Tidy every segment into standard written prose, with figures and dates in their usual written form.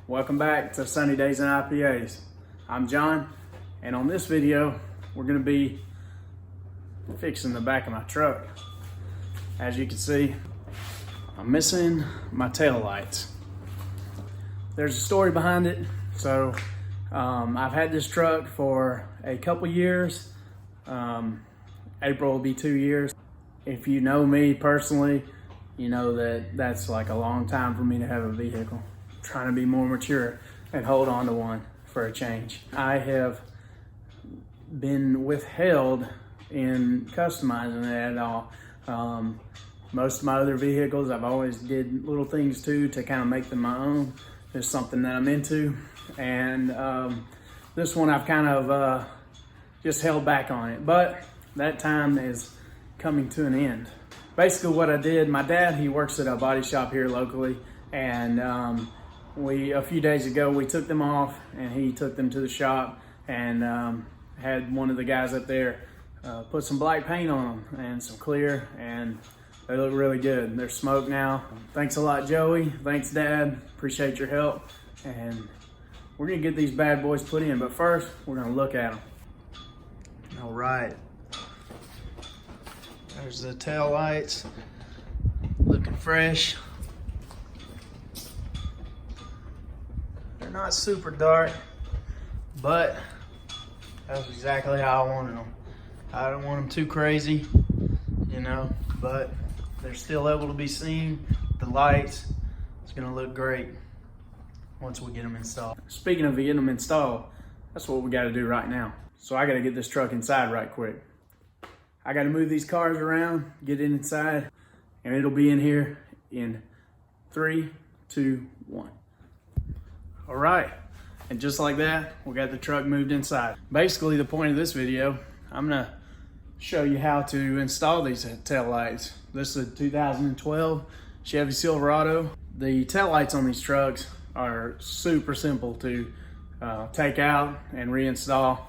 Welcome back to Sunny Days and IPAs. I'm John, and on this video, we're gonna be fixing the back of my truck. As you can see, I'm missing my tail lights. There's a story behind it. So I've had this truck for a couple years. April will be 2 years. If you know me personally, you know that that's like a long time for me to have a vehicle. I'm trying to be more mature and hold on to one for a change. I have been withheld in customizing it at all. Most of my other vehicles, I've always did little things to kind of make them my own. It's something that I'm into. And this one I've kind of just held back on it, but that time is coming to an end. Basically what I did, my dad, he works at a body shop here locally, and a few days ago we took them off and he took them to the shop and had one of the guys up there put some black paint on them and some clear, and they look really good. They're smoked now. Thanks a lot, Joey. Thanks, Dad. Appreciate your help. And we're gonna get these bad boys put in, but first we're gonna look at them. All right. There's the tail lights, looking fresh. They're not super dark, but that's exactly how I wanted them. I don't want them too crazy, you know, but they're still able to be seen. The lights, it's gonna look great once we get them installed. Speaking of getting them installed, that's what we gotta do right now. So I gotta get this truck inside right quick. I gotta move these cars around, get it inside, and it'll be in here in 3, 2, 1. All right, and just like that, we got the truck moved inside. Basically, the point of this video, I'm gonna show you how to install these tail lights. This is a 2012 Chevy Silverado. The tail lights on these trucks are super simple to take out and reinstall.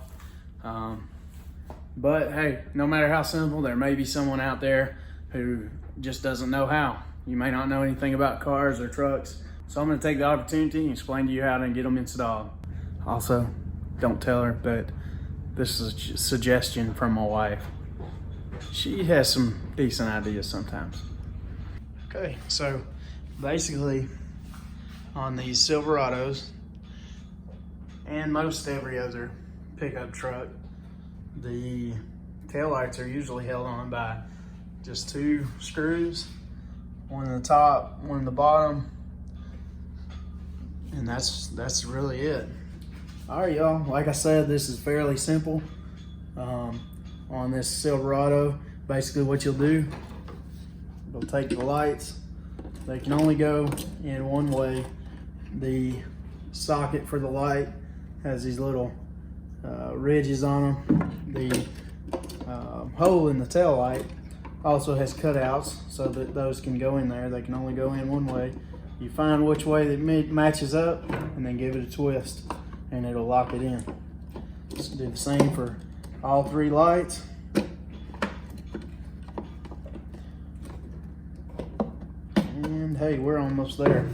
But hey, no matter how simple, there may be someone out there who just doesn't know how. You may not know anything about cars or trucks. So I'm gonna take the opportunity and explain to you how to get them installed. Also, don't tell her, but this is a suggestion from my wife. She has some decent ideas sometimes. Okay, so basically on these Silverados and most every other pickup truck, the taillights are usually held on by just 2 screws, one in the top, one in the bottom, and that's really it. All right, y'all, like I said, this is fairly simple. On this Silverado, basically what you'll do, you'll take the lights. They can only go in one way. The socket for the light has these little ridges on them. The hole in the tail light also has cutouts so that those can go in there. They can only go in one way. You find which way that matches up and then give it a twist and it'll lock it in. Just do the same for all 3 lights. And hey, we're almost there.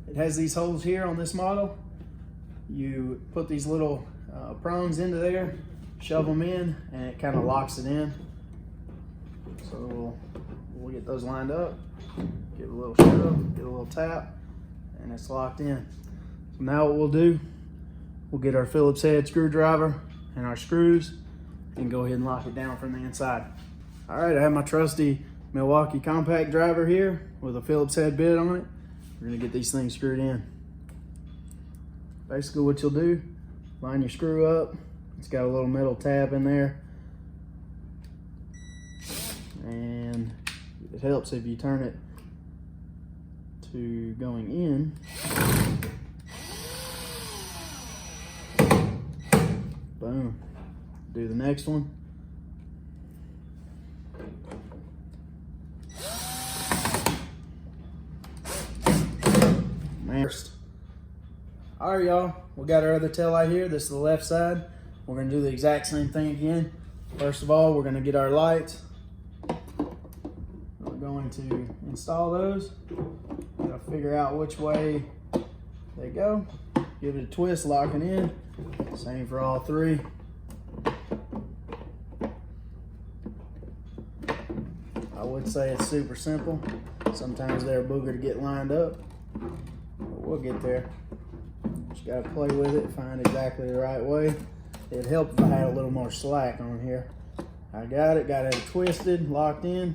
It has these holes here on this model. You put these little prongs into there, shove them in, and it kind of locks it in. So we'll get those lined up, give it a little shove, get a little tap, and it's locked in. So now what we'll do, we'll get our Phillips head screwdriver and our screws and go ahead and lock it down from the inside. All right, I have my trusty Milwaukee compact driver here with a Phillips head bit on it. We're gonna get these things screwed in. Basically what you'll do, line your screw up. It's got a little metal tab in there. And it helps if you turn it to going in. Boom. Do the next one. First. All right, y'all, we got our other tail light here. This is the left side. We're gonna do the exact same thing again. First of all, we're gonna get our lights. We're going to install those. Gotta figure out which way you go. Give it a twist, lock it in. Same for all three. I would say it's super simple. Sometimes they're a booger to get lined up, but we'll get there. Just gotta play with it, find exactly the right way. It'd help if I had a little more slack on here. I got it twisted, locked in.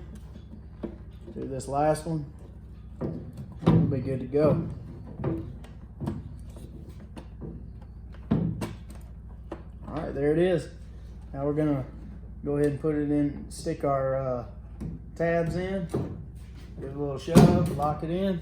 Do this last one, we'll be good to go. All right, there it is. Now we're gonna go ahead and put it in, stick our tabs in, give it a little shove, lock it in.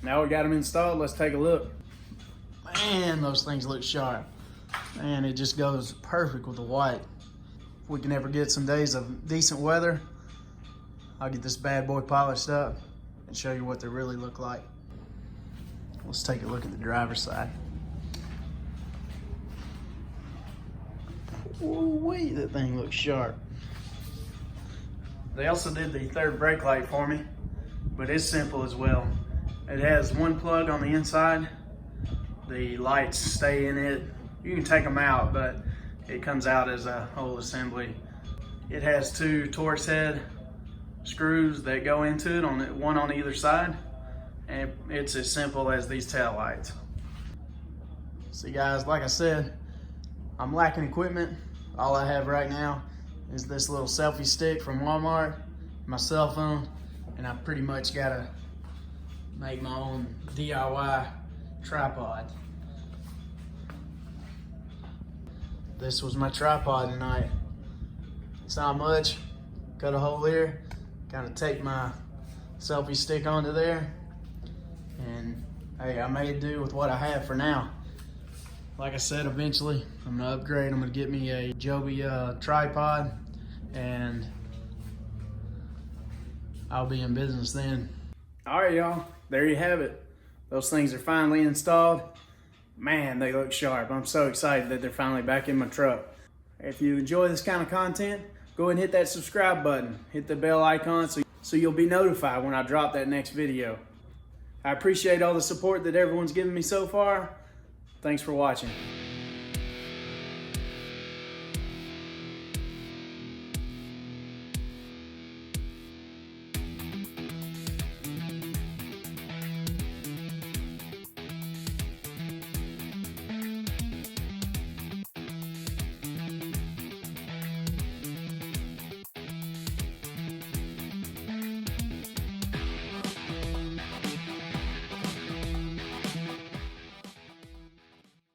Now we got them installed, let's take a look. Man, those things look sharp. Man, it just goes perfect with the white. If we can ever get some days of decent weather, I'll get this bad boy polished up and show you what they really look like. Let's take a look at the driver's side. Ooh-wee, that thing looks sharp. They also did the third brake light for me, but it's simple as well. It has one plug on the inside. The lights stay in it. You can take them out, but it comes out as a whole assembly. It has two Torx head screws that go into it, one on either side, and it's as simple as these tail lights. See guys, like I said, I'm lacking equipment. All I have right now is this little selfie stick from Walmart, my cell phone, and I pretty much gotta make my own DIY tripod. This was my tripod tonight. It's not much. Cut a hole here, kind of take my selfie stick onto there, and hey, I made do with what I have for now. Like I said, eventually I'm gonna upgrade. I'm gonna get me a Joby tripod, and I'll be in business then. All right, y'all, there you have it. Those things are finally installed. Man, they look sharp. I'm so excited that they're finally back in my truck. If you enjoy this kind of content, go ahead and hit that subscribe button. Hit the bell icon so you'll be notified when I drop that next video. I appreciate all the support that everyone's given me so far. Thanks for watching.